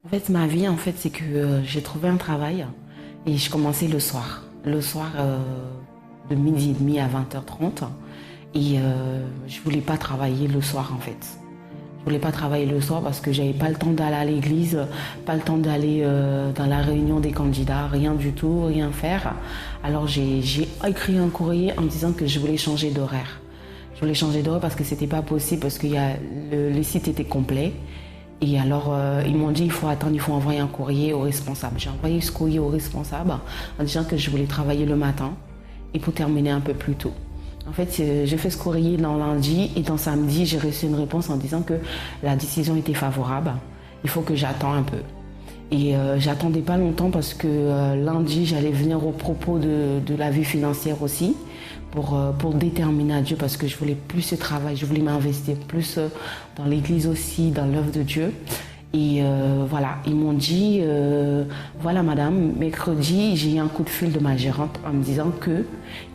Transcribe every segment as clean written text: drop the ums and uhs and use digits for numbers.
En fait, ma vie, c'est que j'ai trouvé un travail et je commençais le soir. Le soir, de midi et demi à 20h30. Et je voulais pas travailler le soir, en fait. Je voulais pas travailler le soir parce que j'avais pas le temps d'aller à l'église, pas le temps d'aller dans la réunion des candidats, rien du tout, rien faire. Alors j'ai écrit un courrier en me disant que je voulais changer d'horaire. Je voulais changer d'horaire parce que c'était pas possible, parce que le site était complet. Et alors, ils m'ont dit, il faut attendre, il faut envoyer un courrier au responsable. J'ai envoyé ce courrier au responsable en disant que je voulais travailler le matin et pour terminer un peu plus tôt. En fait, j'ai fait ce courrier dans lundi et dans samedi, j'ai reçu une réponse en disant que la décision était favorable. Il faut que j'attende un peu. Et j'attendais pas longtemps parce que lundi, j'allais venir au propos de la vie financière aussi pour déterminer à Dieu, parce que je voulais plus ce travail, je voulais m'investir plus dans l'église aussi, dans l'œuvre de Dieu. Et voilà, ils m'ont dit, voilà madame, mercredi, j'ai eu un coup de fil de ma gérante en me disant qu'il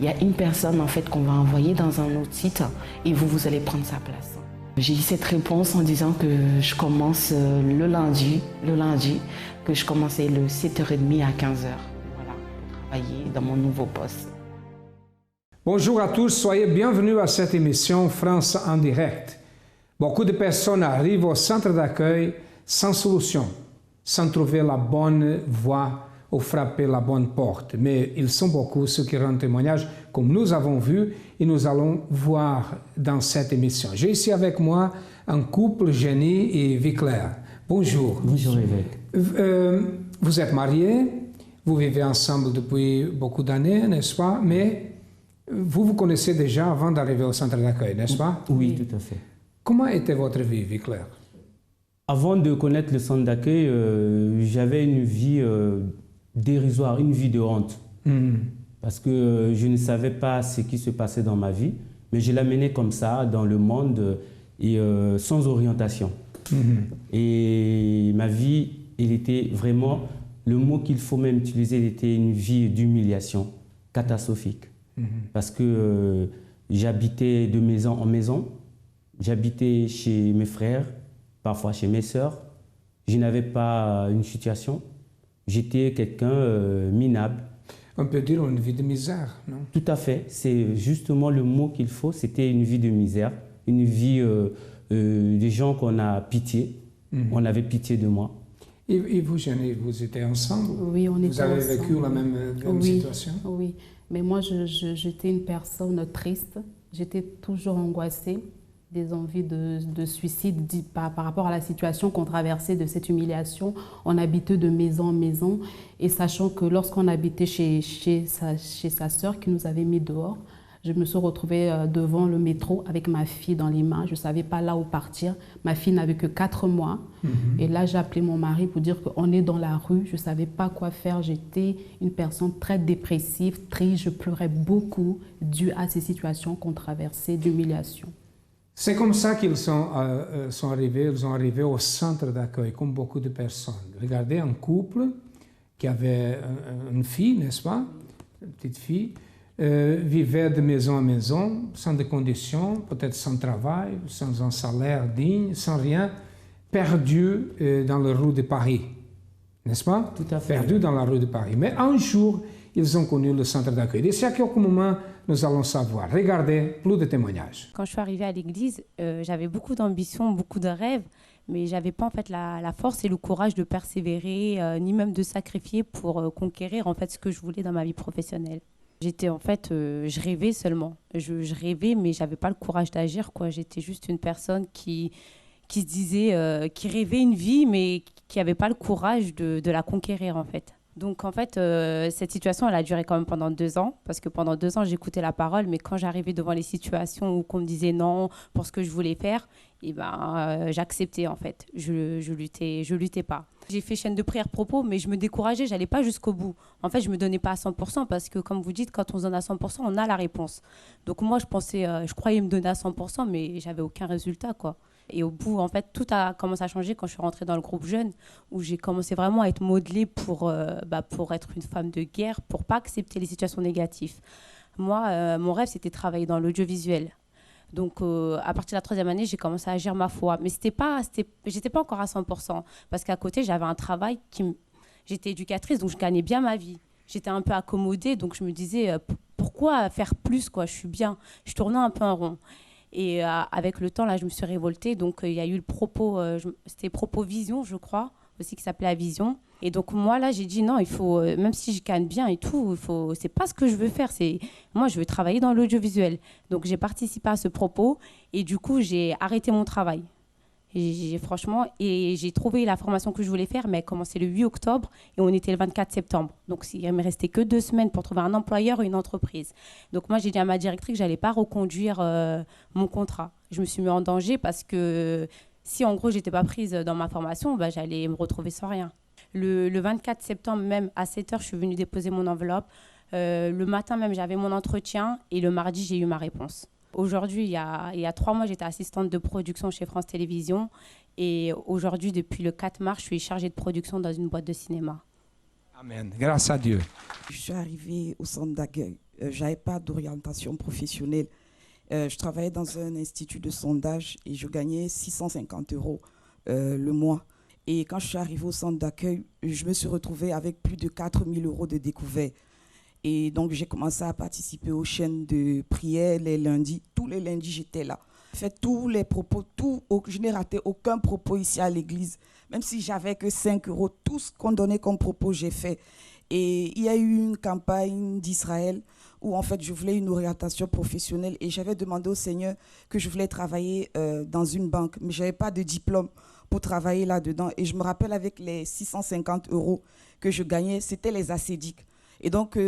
y a une personne en fait qu'on va envoyer dans un autre site et vous allez prendre sa place. J'ai eu cette réponse en disant que je commence le lundi, que je commençais le 7h30 à 15h, voilà, pour travailler dans mon nouveau poste. Bonjour à tous, soyez bienvenus à cette émission France en direct. Beaucoup de personnes arrivent au centre d'accueil sans solution, sans trouver la bonne voie ou frapper la bonne porte. Mais ils sont beaucoup ceux qui rendent témoignage, comme nous avons vu et nous allons voir dans cette émission. J'ai ici avec moi un couple, Jenny et Viclair. Bonjour. Bonjour évêque. Vous êtes mariés, vous vivez ensemble depuis beaucoup d'années, n'est-ce pas? Mais vous vous connaissez déjà avant d'arriver au centre d'accueil, n'est-ce pas? Oui, tout à fait. Comment était votre vie, Viclair? Avant de connaître le centre d'accueil, j'avais une vie dérisoire, une vie de honte. Parce que je ne savais pas ce qui se passait dans ma vie, mais je l'amenais comme ça dans le monde et sans orientation. Et ma vie, elle était vraiment, le mot qu'il faut même utiliser, elle était une vie d'humiliation catastrophique. Parce que j'habitais de maison en maison, j'habitais chez mes frères, parfois chez mes sœurs. Je n'avais pas une situation, j'étais quelqu'un minable. On peut dire une vie de misère, non? Tout à fait, c'est justement le mot qu'il faut, c'était une vie de misère, une vie des gens qu'on a pitié, on avait pitié de moi. Et vous, Jenny, vous étiez ensemble? Oui, on était ensemble. Vous avez vécu la même situation? Oui, mais moi, j'étais une personne triste. J'étais toujours angoissée, des envies de suicide par rapport à la situation qu'on traversait, de cette humiliation. On habitait de maison en maison, et sachant que lorsqu'on habitait chez sa sœur qui nous avait mis dehors, je me suis retrouvée devant le métro avec ma fille dans les mains. Je ne savais pas là où partir. Ma fille n'avait que 4 mois. Et là, j'ai appelé mon mari pour dire qu'on est dans la rue. Je ne savais pas quoi faire. J'étais une personne très dépressive, triste. Je pleurais beaucoup dû à ces situations qu'on traversait d'humiliation. C'est comme ça qu'ils sont arrivés. Ils ont arrivé au centre d'accueil, comme beaucoup de personnes. Regardez, un couple qui avait une fille, n'est-ce pas? Une petite fille. Vivait de maison en maison, sans des conditions, peut-être sans travail, sans un salaire digne, sans rien, perdu dans la rue de Paris, n'est-ce pas? Tout à fait. Perdu dans la rue de Paris. Mais un jour, ils ont connu le centre d'accueil. Et c'est à quelques moments, nous allons savoir. Regardez, plus de témoignages. Quand je suis arrivée à l'église, j'avais beaucoup d'ambition, beaucoup de rêves, mais je n'avais pas en fait la force et le courage de persévérer, ni même de sacrifier pour conquérir en fait ce que je voulais dans ma vie professionnelle. J'étais en fait, je rêvais seulement. Je rêvais, mais j'avais pas le courage d'agir, quoi. J'étais juste une personne qui se disait, qui rêvait une vie, mais qui n'avait pas le courage de la conquérir, en fait. Donc, en fait, cette situation, elle a duré quand même pendant 2 ans, parce que pendant 2 ans, j'écoutais la parole, mais quand j'arrivais devant les situations où on me disait non pour ce que je voulais faire, et j'acceptais, en fait. Je luttais pas. J'ai fait chaîne de prière propos, mais je me décourageais, j'allais pas jusqu'au bout. En fait, je me donnais pas à 100%, parce que, comme vous dites, quand on se donne à 100%, on a la réponse. Donc moi, je croyais me donner à 100%, mais j'avais aucun résultat, quoi. Et au bout, en fait, tout a commencé à changer quand je suis rentrée dans le groupe jeune, où j'ai commencé vraiment à être modelée pour être une femme de guerre, pour pas accepter les situations négatives. Moi, mon rêve, c'était de travailler dans l'audiovisuel. Donc, à partir de la 3e année, j'ai commencé à agir ma foi. Mais j'étais pas encore à 100%. Parce qu'à côté, j'avais un travail j'étais éducatrice, donc je gagnais bien ma vie. J'étais un peu accommodée, donc je me disais, pourquoi faire plus, quoi? Je suis bien. Je tournais un peu en rond. Et avec le temps, là, je me suis révoltée. Donc, il y a eu le propos, c'était Propos Vision, je crois, aussi, qui s'appelait La Vision. Et donc, moi, là, j'ai dit non, il faut, même si je gagne bien et tout, c'est pas ce que je veux faire. Moi, je veux travailler dans l'audiovisuel. Donc, j'ai participé à ce propos et du coup, j'ai arrêté mon travail. Franchement, j'ai trouvé la formation que je voulais faire, mais elle commençait le 8 octobre et on était le 24 septembre. Donc, il ne me restait que 2 semaines pour trouver un employeur ou une entreprise. Donc, moi, j'ai dit à ma directrice que je n'allais pas reconduire mon contrat. Je me suis mis en danger parce que si, en gros, je n'étais pas prise dans ma formation, j'allais me retrouver sans rien. Le 24 septembre, même à 7h, je suis venue déposer mon enveloppe. Le matin même, j'avais mon entretien et le mardi, j'ai eu ma réponse. Aujourd'hui, il y a 3 mois, j'étais assistante de production chez France Télévisions. Et aujourd'hui, depuis le 4 mars, je suis chargée de production dans une boîte de cinéma. Amen. Grâce à Dieu. Je suis arrivée au centre d'accueil. Je n'avais pas d'orientation professionnelle. Je travaillais dans un institut de sondage et je gagnais 650 € le mois. Et quand je suis arrivée au centre d'accueil, je me suis retrouvée avec plus de 4 000 € de découvert. Et donc, j'ai commencé à participer aux chaînes de prière les lundis. Tous les lundis, j'étais là. J'ai fait tous les propos, je n'ai raté aucun propos ici à l'église. Même si j'avais que 5 €, tout ce qu'on donnait comme propos, j'ai fait. Et il y a eu une campagne d'Israël où, en fait, je voulais une orientation professionnelle. Et j'avais demandé au Seigneur que je voulais travailler dans une banque. Mais je n'avais pas de diplôme pour travailler là-dedans. Et je me rappelle, avec les 650 € que je gagnais, c'était les assédiques. Et donc,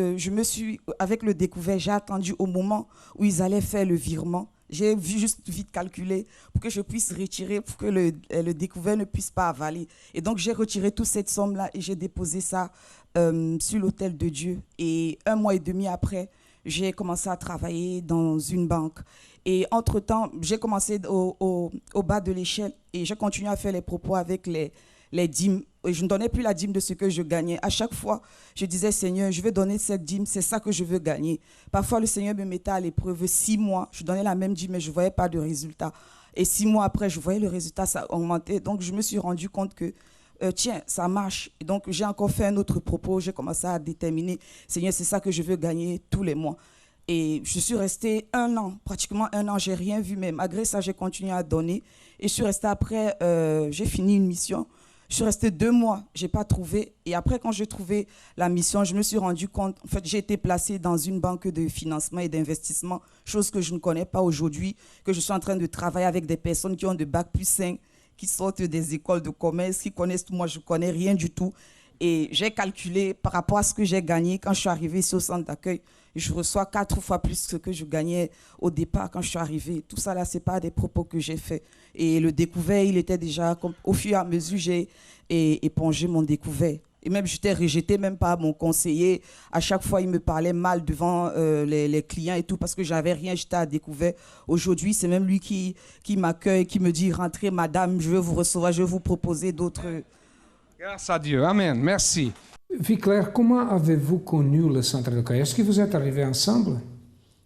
avec le découvert, j'ai attendu au moment où ils allaient faire le virement. J'ai juste vite calculé pour que je puisse retirer, pour que le découvert ne puisse pas avaler. Et donc, j'ai retiré toute cette somme-là et j'ai déposé ça sur l'autel de Dieu. Et 1 mois et demi après, j'ai commencé à travailler dans une banque. Et entre-temps, j'ai commencé au bas de l'échelle et j'ai continué à faire les propos avec les dîmes. Et je ne donnais plus la dîme de ce que je gagnais. À chaque fois, je disais, Seigneur, je vais donner cette dîme, c'est ça que je veux gagner. Parfois, le Seigneur me mettait à l'épreuve. 6 mois, je donnais la même dîme, mais je ne voyais pas de résultat. Et 6 mois après, je voyais le résultat, ça augmentait. Donc, je me suis rendu compte que, tiens, ça marche. Et donc, j'ai encore fait un autre propos. J'ai commencé à déterminer, Seigneur, c'est ça que je veux gagner tous les mois. Et je suis restée 1 an, pratiquement 1 an, je n'ai rien vu, mais malgré ça, j'ai continué à donner. Et je suis restée après, j'ai fini une mission. Je suis restée 2 mois, je n'ai pas trouvé. Et après, quand j'ai trouvé la mission, je me suis rendu compte, en fait, j'ai été placée dans une banque de financement et d'investissement, chose que je ne connais pas aujourd'hui, que je suis en train de travailler avec des personnes qui ont de Bac+5, qui sortent des écoles de commerce, qui connaissent tout. Moi, je ne connais rien du tout. Et j'ai calculé par rapport à ce que j'ai gagné quand je suis arrivée ici au centre d'accueil. Je reçois 4 fois plus que ce que je gagnais au départ quand je suis arrivée. Tout ça, là, ce n'est pas des propos que j'ai faits. Et le découvert, il était déjà, au fur et à mesure, j'ai épongé mon découvert. Et même, j'étais rejetée même par mon conseiller. À chaque fois, il me parlait mal devant les clients et tout, parce que je n'avais rien, j'étais à découvert. Aujourd'hui, c'est même lui qui m'accueille, qui me dit, rentrez, madame, je veux vous recevoir, je vais vous proposer d'autres... Grâce à Dieu. Amen. Merci. Viclair, comment avez-vous connu le centre d'accueil? Est-ce que vous êtes arrivés ensemble?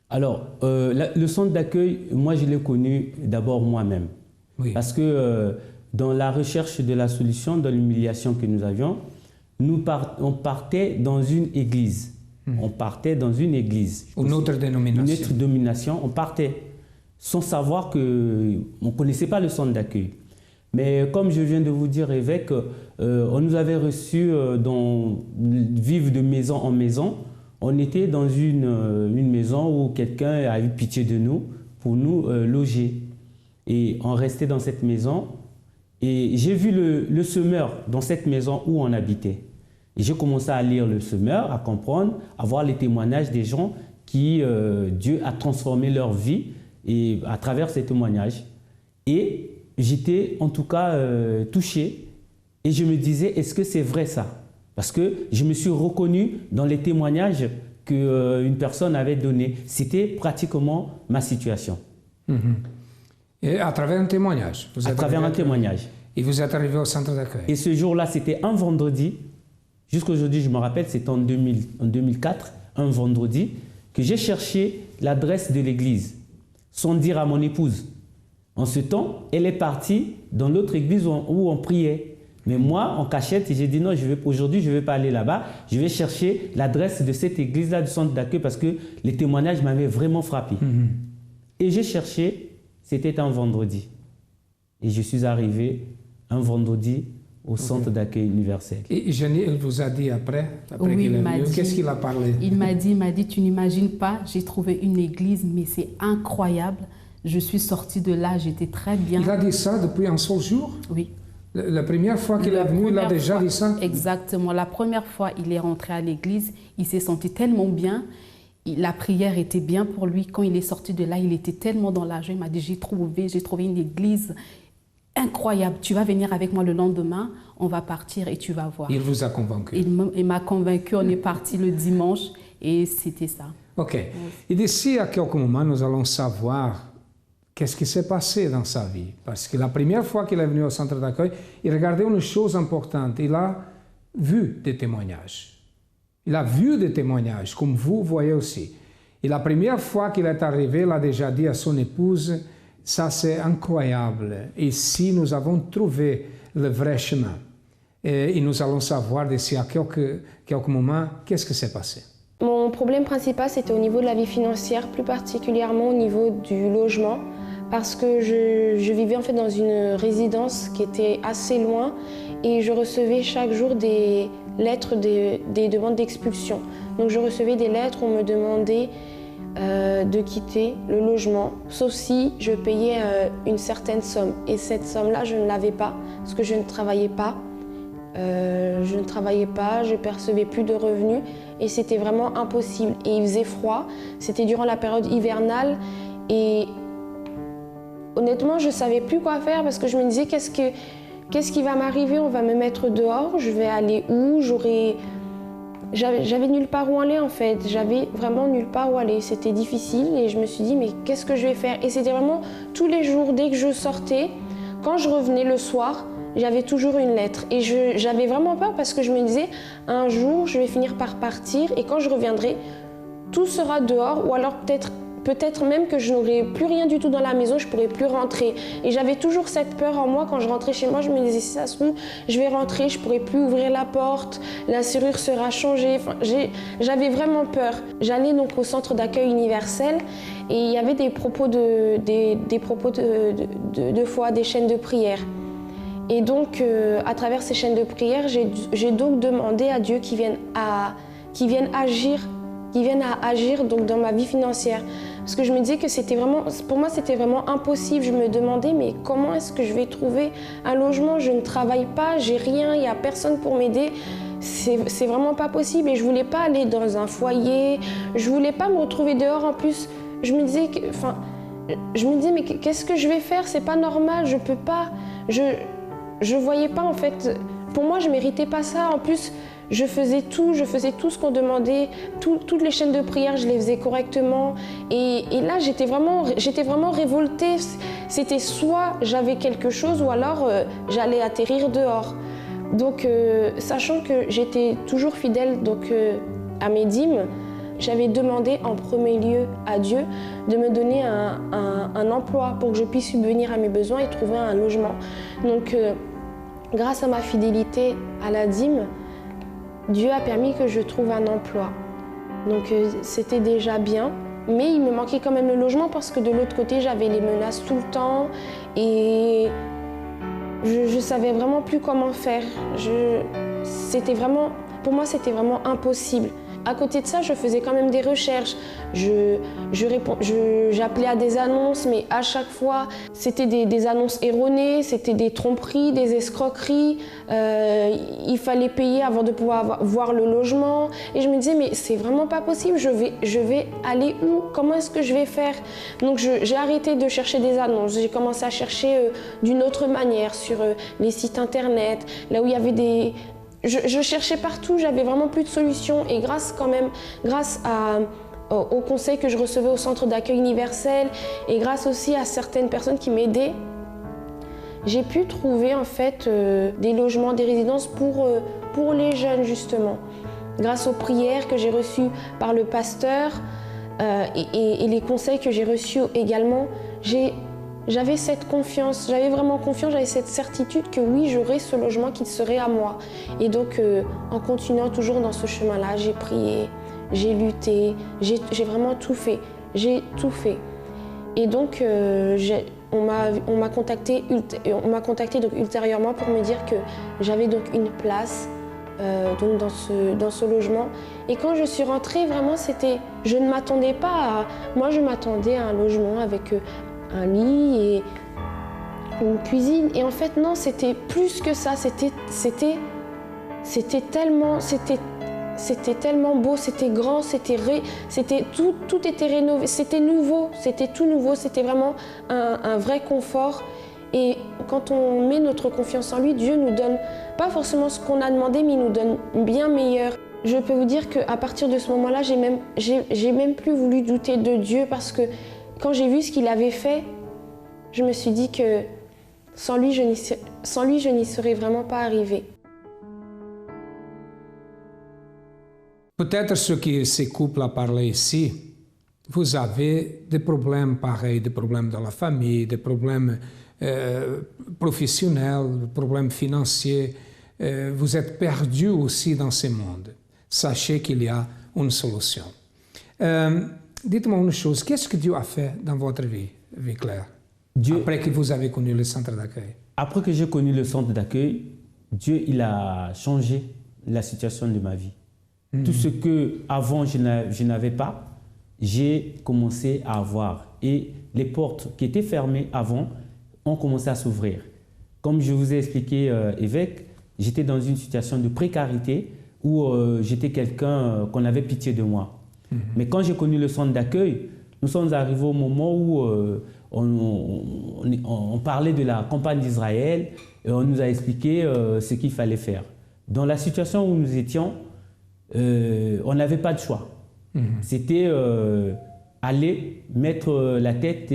Alors, le centre d'accueil, moi, je l'ai connu d'abord moi-même. Oui. Parce que dans la recherche de la solution, dans l'humiliation que nous avions, on partait dans une église. On partait dans une église. Une autre dénomination. Une autre dénomination. On partait sans savoir qu'on ne connaissait pas le centre d'accueil. Mais comme je viens de vous dire, évêque, on nous avait reçus vivre de maison en maison. On était dans une maison où quelqu'un a eu pitié de nous pour nous loger. Et on restait dans cette maison. Et j'ai vu le semeur dans cette maison où on habitait. Et j'ai commencé à lire le semeur, à comprendre, à voir les témoignages des gens qui, Dieu a transformé leur vie et, à travers ces témoignages. Et j'étais en tout cas touché et je me disais, est-ce que c'est vrai ça? Parce que je me suis reconnu dans les témoignages qu'une personne avait donnés. C'était pratiquement ma situation. Et à travers un témoignage? À travers un témoignage. Et vous êtes arrivé au centre d'accueil? Et ce jour-là, c'était un vendredi. Jusqu'aujourd'hui, je me rappelle, c'était en 2004, un vendredi, que j'ai cherché l'adresse de l'église. sans dire à mon épouse. En ce temps, elle est partie dans l'autre église où on priait. Mais moi, en cachette, j'ai dit non, aujourd'hui, je ne vais pas aller là-bas. Je vais chercher l'adresse de cette église-là, du centre d'accueil, parce que les témoignages m'avaient vraiment frappé. Et j'ai cherché, c'était un vendredi. Et je suis arrivé un vendredi au centre d'accueil universel. Et Jenny, elle vous a dit après Oui, qu'il est il m'a venu, dit. qu'est-ce qu'il a parlé? Il m'a dit, tu n'imagines pas, j'ai trouvé une église, mais c'est incroyable. Je suis sortie de là, j'étais très bien. Il a dit ça depuis un seul jour? Oui. La première fois qu'il est venu, il a déjà dit ça? Exactement. La première fois, il est rentré à l'église, il s'est senti tellement bien. La prière était bien pour lui. Quand il est sorti de là, il était tellement dans la joie. Il m'a dit, j'ai trouvé une église incroyable. Tu vas venir avec moi le lendemain, on va partir et tu vas voir. Il vous a convaincu? Il m'a convaincu, on est parti le dimanche et c'était ça. Ok. Et d'ici à quelques moments, nous allons savoir qu'est-ce qui s'est passé dans sa vie. Parce que la première fois qu'il est venu au centre d'accueil, il regardait une chose importante. Il a vu des témoignages. Il a vu des témoignages, comme vous voyez aussi. Et la première fois qu'il est arrivé, il a déjà dit à son épouse, ça c'est incroyable. Ici, nous avons trouvé le vrai chemin. Et nous allons savoir d'ici à quelques moments, qu'est-ce qui s'est passé. Mon problème principal, c'était au niveau de la vie financière, plus particulièrement au niveau du logement, parce que je vivais en fait dans une résidence qui était assez loin et je recevais chaque jour des lettres, des demandes d'expulsion. Donc je recevais des lettres où on me demandait de quitter le logement, sauf si je payais une certaine somme. Et cette somme-là, je ne l'avais pas, parce que je ne travaillais pas. Je percevais plus de revenus et c'était vraiment impossible. Et il faisait froid, c'était durant la période hivernale et honnêtement, je ne savais plus quoi faire parce que je me disais qu'est-ce qui va m'arriver? On va me mettre dehors, je vais aller où? J'avais nulle part où aller en fait, j'avais vraiment nulle part où aller. C'était difficile et je me suis dit mais qu'est-ce que je vais faire? Et c'était vraiment tous les jours, dès que je sortais, quand je revenais le soir, j'avais toujours une lettre. Et j'avais vraiment peur parce que je me disais un jour je vais finir par partir et quand je reviendrai, tout sera dehors ou alors peut-être même que je n'aurai plus rien du tout dans la maison, je ne pourrai plus rentrer. Et j'avais toujours cette peur en moi quand je rentrais chez moi. Je me disais, si ça se trouve, je vais rentrer, je ne pourrai plus ouvrir la porte, la serrure sera changée. Enfin, j'avais vraiment peur. J'allais donc au centre d'accueil universel et il y avait des propos de foi, des chaînes de prière. Et donc, à travers ces chaînes de prière, j'ai donc demandé à Dieu qu'il vienne agir donc dans ma vie financière. Parce que je me disais que pour moi, c'était vraiment impossible. Je me demandais, mais comment est-ce que je vais trouver un logement? Je ne travaille pas, j'ai rien, il n'y a personne pour m'aider. C'est vraiment pas possible. Et je voulais pas aller dans un foyer, je voulais pas me retrouver dehors. En plus, je me disais, mais qu'est-ce que je vais faire? C'est pas normal, je peux pas. Je voyais pas en fait. Pour moi, je méritais pas ça. En plus, je faisais tout ce qu'on demandait, toutes les chaînes de prière, je les faisais correctement. Et là, j'étais vraiment révoltée. C'était soit j'avais quelque chose ou alors j'allais atterrir dehors. Donc, sachant que j'étais toujours fidèle à mes dîmes, j'avais demandé en premier lieu à Dieu de me donner un emploi pour que je puisse subvenir à mes besoins et trouver un logement. Donc, grâce à ma fidélité à la dîme, Dieu a permis que je trouve un emploi. Donc c'était déjà bien, mais il me manquait quand même le logement parce que de l'autre côté, j'avais les menaces tout le temps et je savais vraiment plus comment faire. Pour moi, c'était vraiment impossible. À côté de ça, je faisais quand même des recherches. J'appelais à des annonces, mais à chaque fois, c'était des annonces erronées, c'était des tromperies, des escroqueries. Il fallait payer avant de pouvoir voir le logement. Et je me disais, mais c'est vraiment pas possible, je vais aller où? Comment est-ce que je vais faire? Donc j'ai arrêté de chercher des annonces. J'ai commencé à chercher d'une autre manière sur les sites internet, là où il y avait des... Je cherchais partout, j'avais vraiment plus de solutions et grâce aux conseils que je recevais au centre d'accueil universel et grâce aussi à certaines personnes qui m'aidaient, j'ai pu trouver en fait des logements, des résidences pour les jeunes justement. Grâce aux prières que j'ai reçues par le pasteur, et les conseils que j'ai reçus également, j'avais cette confiance, j'avais vraiment confiance, j'avais cette certitude que oui, j'aurais ce logement qui serait à moi. Et donc, en continuant toujours dans ce chemin-là, j'ai prié, j'ai lutté, j'ai vraiment tout fait. J'ai tout fait. Et donc, on m'a contacté donc ultérieurement pour me dire que j'avais donc une place donc dans ce logement. Et quand je suis rentrée, vraiment, je ne m'attendais pas à... Moi, je m'attendais à un logement avec un lit et une cuisine. Et en fait, non, c'était plus que ça. C'était tellement beau, c'était grand, tout était rénové, c'était nouveau, c'était tout nouveau, c'était vraiment un vrai confort. Et quand on met notre confiance en lui, Dieu nous donne pas forcément ce qu'on a demandé, mais il nous donne bien meilleur. Je peux vous dire qu'à partir de ce moment-là, j'ai même plus voulu douter de Dieu, parce que quand j'ai vu ce qu'il avait fait, je me suis dit que sans lui, je n'y serais vraiment pas arrivée. Peut-être ceux qui ces couples à parler ici, vous avez des problèmes pareils, des problèmes dans la famille, des problèmes professionnels, des problèmes financiers. Vous êtes perdus aussi dans ce monde. Sachez qu'il y a une solution. Dites-moi une chose, qu'est-ce que Dieu a fait dans votre vie, Claire, après que vous avez connu le centre d'accueil? Après que j'ai connu le centre d'accueil, Dieu il a changé la situation de ma vie. Tout ce que avant je n'avais pas, j'ai commencé à avoir. Et les portes qui étaient fermées avant ont commencé à s'ouvrir. Comme je vous ai expliqué, évêque, j'étais dans une situation de précarité où j'étais quelqu'un qu'on avait pitié de moi. Mais quand j'ai connu le centre d'accueil, nous sommes arrivés au moment où on parlait de la campagne d'Israël et on nous a expliqué ce qu'il fallait faire. Dans la situation où nous étions, on n'avait pas de choix. C'était aller mettre la tête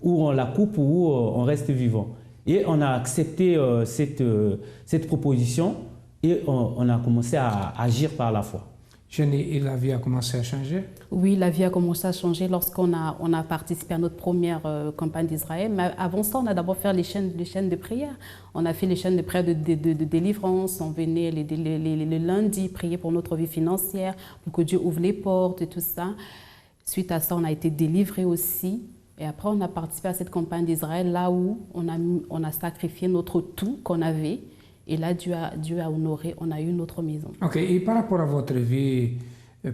où on la coupe ou on reste vivant. Et on a accepté cette proposition et on a commencé à agir par la foi. Jenny, et la vie a commencé à changer? Oui, la vie a commencé à changer lorsqu'on a participé à notre première campagne d'Israël. Mais avant ça, on a d'abord fait les chaînes de prière. On a fait les chaînes de prière de délivrance. On venait le lundi prier pour notre vie financière, pour que Dieu ouvre les portes et tout ça. Suite à ça, on a été délivrés aussi. Et après, on a participé à cette campagne d'Israël, là où on a sacrifié notre tout qu'on avait. Et là, Dieu a honoré, on a eu notre maison. Ok, et par rapport à votre vie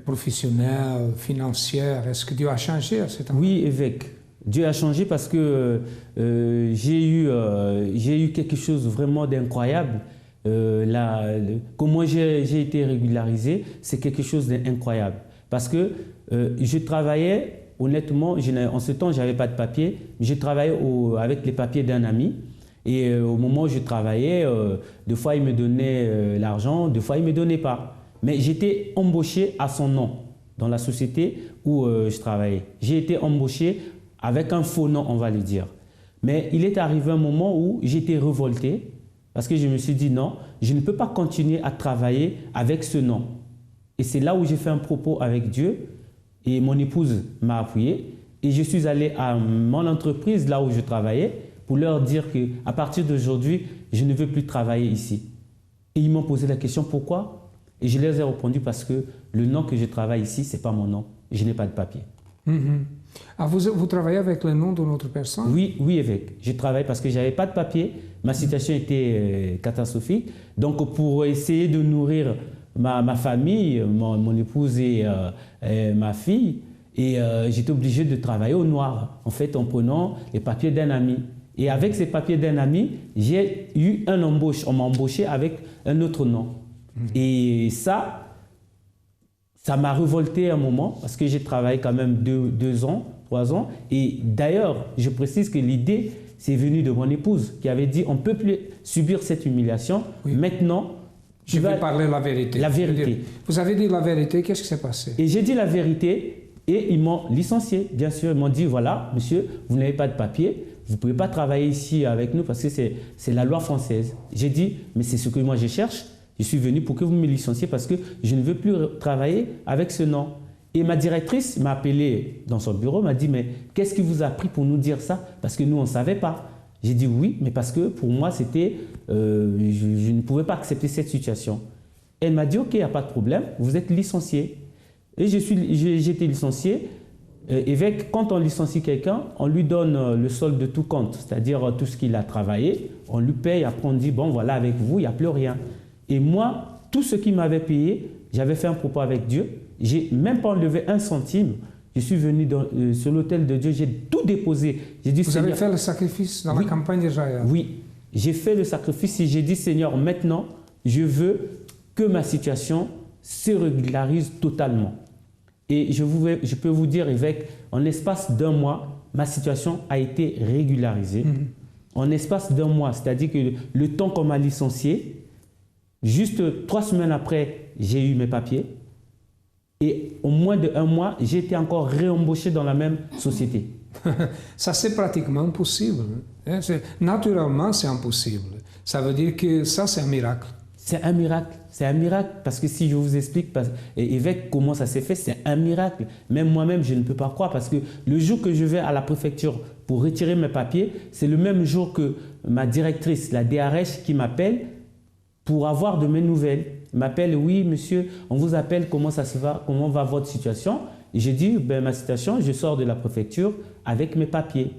professionnelle, financière, est-ce que Dieu a changé à cet endroit? Oui, évêque. Dieu a changé parce que j'ai eu quelque chose vraiment d'incroyable. Comment j'ai été régularisé, c'est quelque chose d'incroyable. Parce que je travaillais, honnêtement, en ce temps, je n'avais pas de papier, mais je travaillais avec les papiers d'un ami. Et au moment où je travaillais, des fois il me donnait l'argent, des fois il ne me donnait pas. Mais j'étais embauché à son nom dans la société où je travaillais. J'ai été embauché avec un faux nom, on va le dire. Mais il est arrivé un moment où j'étais révolté parce que je me suis dit non, je ne peux pas continuer à travailler avec ce nom. Et c'est là où j'ai fait un propos avec Dieu et mon épouse m'a appuyé. Et je suis allé à mon entreprise, là où je travaillais, pour leur dire qu'à partir d'aujourd'hui, je ne veux plus travailler ici. Et ils m'ont posé la question, pourquoi? Et je leur ai répondu parce que le nom que je travaille ici, ce n'est pas mon nom. Je n'ai pas de papier. Ah, vous travaillez avec le nom d'une autre personne? Oui, évêque. Je travaille parce que je n'avais pas de papier. Ma situation était catastrophique. Donc, pour essayer de nourrir ma famille, mon épouse et ma fille, j'étais obligé de travailler au noir, en fait, en prenant les papiers d'un ami. Et avec ces papiers d'un ami, j'ai eu un embauche. On m'a embauché avec un autre nom. Et ça m'a révolté un moment parce que j'ai travaillé quand même 2 ans, 3 ans. Et d'ailleurs, je précise que l'idée, c'est venu de mon épouse qui avait dit on ne peut plus subir cette humiliation. Oui. Maintenant, je vais parler la vérité. La vérité. Vous avez dit la vérité, qu'est-ce qui s'est passé? Et j'ai dit la vérité et ils m'ont licencié. Bien sûr, ils m'ont dit voilà, monsieur, vous n'avez pas de papier. Vous ne pouvez pas travailler ici avec nous parce que c'est la loi française. J'ai dit, mais c'est ce que moi je cherche. Je suis venu pour que vous me licenciez parce que je ne veux plus travailler avec ce nom. Et ma directrice m'a appelé dans son bureau, m'a dit, mais qu'est-ce qui vous a pris pour nous dire ça? Parce que nous, on ne savait pas. J'ai dit oui, mais parce que pour moi, c'était, je ne pouvais pas accepter cette situation. Elle m'a dit, ok, il n'y a pas de problème, vous êtes licencié. Et j'ai été licencié. Et quand on licencie quelqu'un, on lui donne le solde de tout compte, c'est-à-dire tout ce qu'il a travaillé, on lui paye, après on dit, bon voilà, avec vous, il n'y a plus rien. Et moi, tout ce qu'il m'avait payé, j'avais fait un propos avec Dieu, j'ai même pas enlevé un centime. Je suis venu sur l'autel de Dieu, j'ai tout déposé. J'ai dit, vous avez fait le sacrifice dans la campagne d'Israël? Oui, j'ai fait le sacrifice et j'ai dit, Seigneur, maintenant, je veux que ma situation se régularise totalement. Et je peux vous dire, évêque, en l'espace d'un mois, ma situation a été régularisée. En l'espace d'un mois, c'est-à-dire que le temps qu'on m'a licencié, juste 3 semaines après, j'ai eu mes papiers. Et au moins d'1 mois, j'ai été encore réembauché dans la même société. Ça, c'est pratiquement impossible. Naturellement, c'est impossible. Ça veut dire que ça, c'est un miracle. C'est un miracle parce que si je vous explique, évêque, comment ça s'est fait, c'est un miracle. Même moi-même, je ne peux pas croire parce que le jour que je vais à la préfecture pour retirer mes papiers, c'est le même jour que ma directrice, la DRH, qui m'appelle pour avoir de mes nouvelles. Elle m'appelle, oui monsieur, on vous appelle, comment ça se va, comment va votre situation? Et j'ai dit, ben, ma situation, je sors de la préfecture avec mes papiers.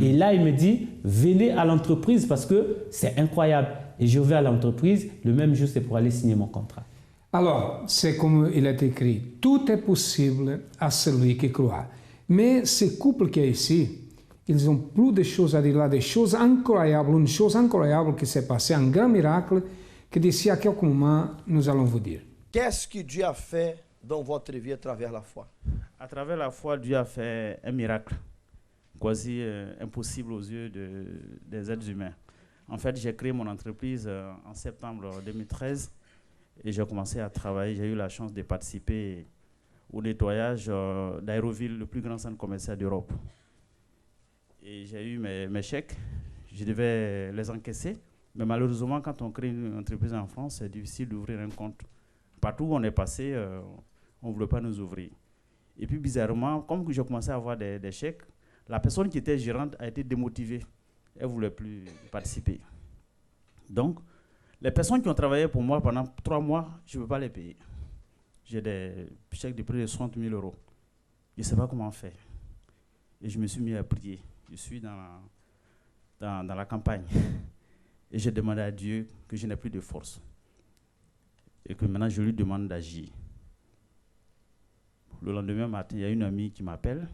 Et là, il me dit, venez à l'entreprise parce que c'est incroyable. Et je vais à l'entreprise, le même jour, c'est pour aller signer mon contrat. Alors, c'est comme il est écrit, tout est possible à celui qui croit. Mais ce couple qui est ici, ils ont plus de choses à dire là, des choses incroyables, une chose incroyable qui s'est passée, un grand miracle que d'ici à quelques moments, nous allons vous dire. Qu'est-ce que Dieu a fait dans votre vie à travers la foi? À travers la foi, Dieu a fait un miracle, quasi impossible aux yeux des êtres humains. En fait, j'ai créé mon entreprise en septembre 2013 et j'ai commencé à travailler. J'ai eu la chance de participer au nettoyage d'Aéroville, le plus grand centre commercial d'Europe. Et j'ai eu mes chèques, je devais les encaisser. Mais malheureusement, quand on crée une entreprise en France, c'est difficile d'ouvrir un compte. Partout où on est passé, on ne voulait pas nous ouvrir. Et puis bizarrement, comme j'ai commencé à avoir des chèques, la personne qui était gérante a été démotivée. Elle ne voulait plus participer. Donc, les personnes qui ont travaillé pour moi pendant 3 mois, je ne peux pas les payer. J'ai des chèques de près de 60 000 €. Je ne sais pas comment faire. Et je me suis mis à prier. Je suis dans la campagne. Et j'ai demandé à Dieu que je n'ai plus de force. Et que maintenant, je lui demande d'agir. Le lendemain matin, il y a une amie qui m'appelle.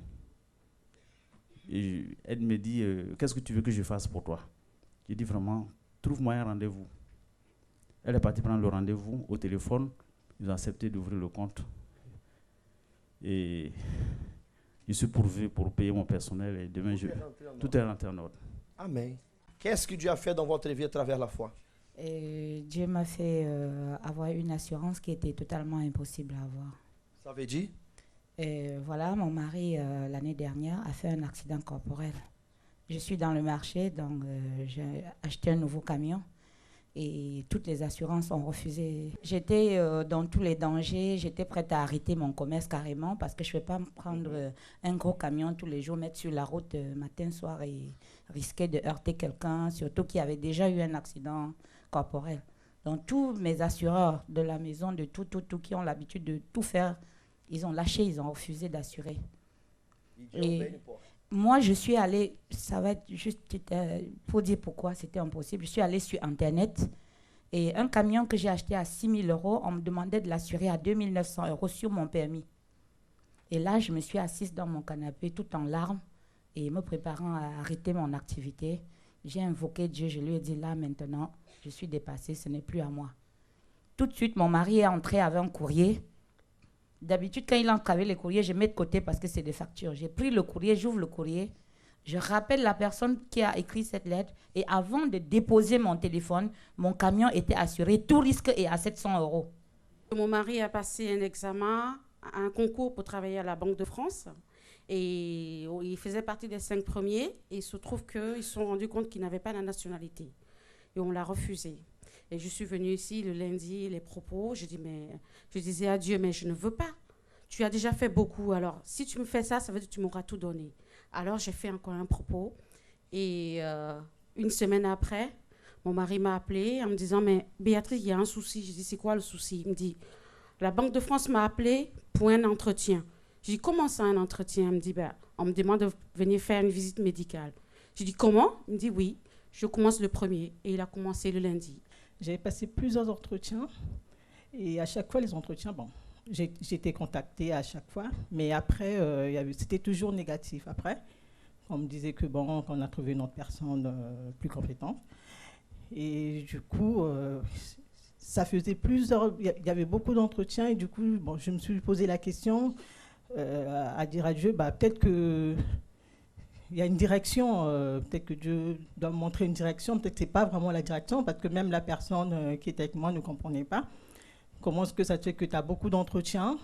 Et elle me dit, qu'est-ce que tu veux que je fasse pour toi? Je dis vraiment, trouve-moi un rendez-vous. Elle est partie prendre le rendez-vous au téléphone. Ils ont accepté d'ouvrir le compte. Et je suis pourvu pour payer mon personnel. Et demain, tout est rentré en ordre. Amen. Qu'est-ce que Dieu a fait dans votre vie à travers la foi? Dieu m'a fait avoir une assurance qui était totalement impossible à avoir. Ça veut dire? Voilà, mon mari, l'année dernière, a fait un accident corporel. Je suis dans le marché, donc j'ai acheté un nouveau camion et toutes les assurances ont refusé. J'étais dans tous les dangers, j'étais prête à arrêter mon commerce carrément parce que je ne vais pas me prendre un gros camion tous les jours, mettre sur la route matin, soir et risquer de heurter quelqu'un, surtout qui avait déjà eu un accident corporel. Donc tous mes assureurs de la maison, de tout, qui ont l'habitude de tout faire, ils ont lâché, ils ont refusé d'assurer. Et moi, je suis allée, ça va être juste pour dire pourquoi c'était impossible, je suis allée sur Internet et un camion que j'ai acheté à 6 000 €, on me demandait de l'assurer à 2 900 € sur mon permis. Et là, je me suis assise dans mon canapé tout en larmes et me préparant à arrêter mon activité. J'ai invoqué Dieu, je lui ai dit là maintenant, je suis dépassée, ce n'est plus à moi. Tout de suite, mon mari est entré avec un courrier. D'habitude, quand il entre avec les courriers, je mets de côté parce que c'est des factures. J'ai pris le courrier, j'ouvre le courrier, je rappelle la personne qui a écrit cette lettre et avant de déposer mon téléphone, mon camion était assuré, tout risque est à 700 €. Mon mari a passé un examen, un concours pour travailler à la Banque de France et il faisait partie des 5 premiers et il se trouve qu'ils se sont rendus compte qu'il n'avait pas la nationalité et on l'a refusé. Et je suis venue ici le lundi, les propos, je disais à Dieu, mais je ne veux pas. tu as déjà fait beaucoup. Alors, si tu me fais ça, ça veut dire que tu m'auras tout donné. Alors, j'ai fait encore un propos. Et une semaine après, mon mari m'a appelé en me disant, mais Béatrice, il y a un souci. Je dis, c'est quoi le souci? Il me dit, la Banque de France m'a appelé pour un entretien. Je dis, comment ça, un entretien? Il me dit, on me demande de venir faire une visite médicale. Je dis, comment? Il me dit, oui, je commence le 1er. Et il a commencé le lundi. J'avais passé plusieurs entretiens. Et à chaque fois, les entretiens, j'ai été contactée à chaque fois. Mais après, c'était toujours négatif après. On me disait que qu'on a trouvé une autre personne plus compétente. Et du coup, ça faisait plusieurs... Il y avait beaucoup d'entretiens. Et du coup, je me suis posé la question à dire à Dieu, peut-être qu'il y a une direction, peut-être que Dieu doit me montrer une direction. Peut-être que ce n'est pas vraiment la direction, parce que même la personne qui était avec moi ne comprenait pas. Comment est-ce que ça te fait que tu as beaucoup d'entretiens,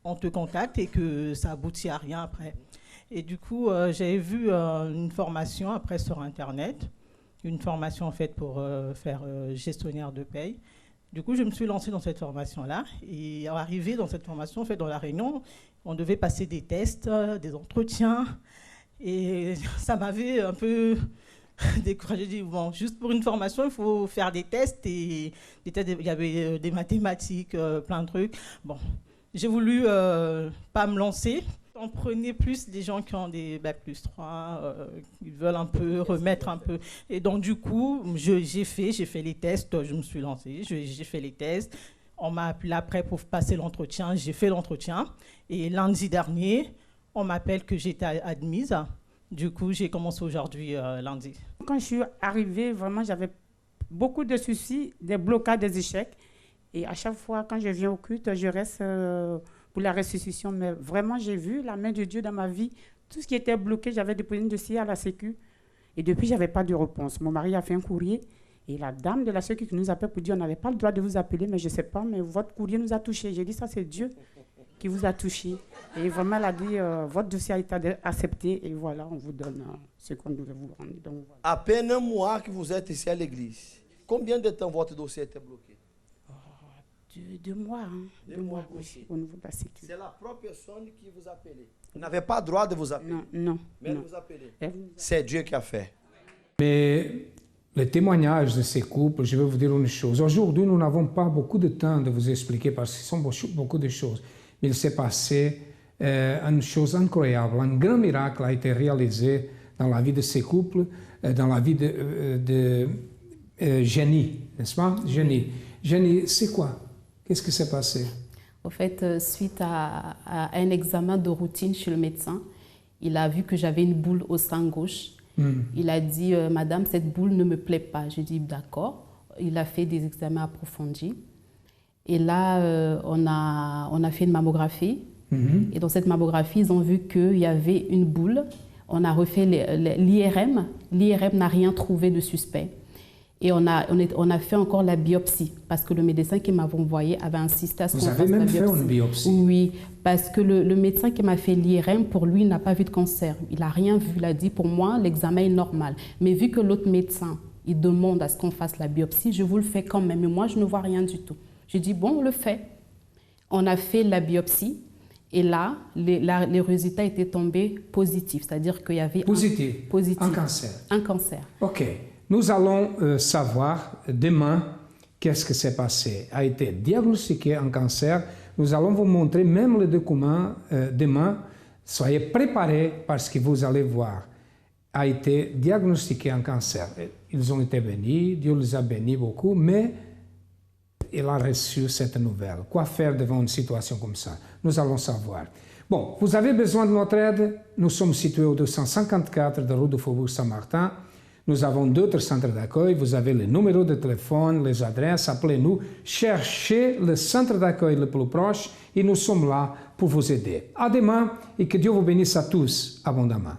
on te contacte et que ça aboutit à rien après? Et du coup, j'avais vu une formation après sur Internet, une formation en fait pour faire gestionnaire de paye. Du coup, je me suis lancée dans cette formation-là. Et arrivé dans cette formation, en fait, dans la réunion, on devait passer des tests, des entretiens. Et ça m'avait un peu découragée. J'ai dit, juste pour une formation, il faut faire des tests. Et des tests, il y avait des mathématiques, plein de trucs. J'ai voulu pas me lancer. On prenait plus des gens qui ont des Bac+3, qui veulent un peu remettre un peu. Et donc, du coup, j'ai fait les tests, je me suis lancée, j'ai fait les tests. On m'a appelé après pour passer l'entretien, j'ai fait l'entretien. Et lundi dernier, on m'appelle que j'étais admise. Du coup, j'ai commencé aujourd'hui, lundi. Quand je suis arrivée, vraiment, j'avais beaucoup de soucis, des blocages, des échecs. Et à chaque fois, quand je viens au culte, je reste... pour la restitution, mais vraiment, j'ai vu la main de Dieu dans ma vie. Tout ce qui était bloqué, j'avais déposé un dossier à la Sécu. Et depuis, je n'avais pas de réponse. Mon mari a fait un courrier. Et la dame de la Sécu qui nous appelle pour dire, on n'avait pas le droit de vous appeler, mais je ne sais pas, mais votre courrier nous a touchés. J'ai dit, ça, c'est Dieu qui vous a touché. Et vraiment, elle a dit, votre dossier a été accepté. Et voilà, on vous donne ce qu'on devait vous rendre. Donc, voilà. À peine un mois que vous êtes ici à l'église. Combien de temps votre dossier était bloqué? 2 mois, hein. 2 mois aussi, au niveau de la Sécu. C'est la propre personne qui vous appelait. Vous n'avez pas le droit de vous appeler. Non. Mais elle vous appelait. C'est Dieu qui a fait. Mais le témoignage de ces couples, je vais vous dire une chose. Aujourd'hui, nous n'avons pas beaucoup de temps de vous expliquer parce que ce sont beaucoup de choses. Mais il s'est passé une chose incroyable. Un grand miracle a été réalisé dans la vie de ces couples, dans la vie de Jenny, n'est-ce pas? Jenny, c'est quoi? Qu'est-ce qui s'est passé? Au fait, suite à un examen de routine chez le médecin, il a vu que j'avais une boule au sein gauche. Il a dit, Madame, cette boule ne me plaît pas. J'ai dit, d'accord. Il a fait des examens approfondis. Et là, on a fait une mammographie. Et dans cette mammographie, ils ont vu qu'il y avait une boule. On a refait l'IRM. L'IRM n'a rien trouvé de suspect. Et on a fait encore la biopsie parce que le médecin qui m'avait envoyé avait insisté à ce qu'on fasse la biopsie. Vous avez même fait une biopsie? Oui, parce que le médecin qui m'a fait l'IRM, pour lui, n'a pas vu de cancer. Il n'a rien vu, il a dit, pour moi, l'examen est normal. Mais vu que l'autre médecin, il demande à ce qu'on fasse la biopsie, je vous le fais quand même. Mais moi, je ne vois rien du tout. J'ai dit, bon, on le fait. On a fait la biopsie. Et là, les résultats étaient tombés positifs. C'est-à-dire qu'il y avait un cancer. Un cancer. OK. Nous allons savoir demain qu'est-ce qui s'est passé. A été diagnostiqué un cancer. Nous allons vous montrer même les documents demain. Soyez préparés parce que vous allez voir. A été diagnostiqué un cancer. Ils ont été bénis, Dieu les a bénis beaucoup, mais il a reçu cette nouvelle. Quoi faire devant une situation comme ça? Nous allons savoir. Bon, vous avez besoin de notre aide? Nous sommes situés au 254 de rue du Faubourg Saint-Martin. Nous avons d'autres centres d'accueil. Vous avez les numéros de téléphone, les adresses. Appelez-nous. Cherchez le centre d'accueil le plus proche et nous sommes là pour vous aider. À demain et que Dieu vous bénisse à tous abondamment.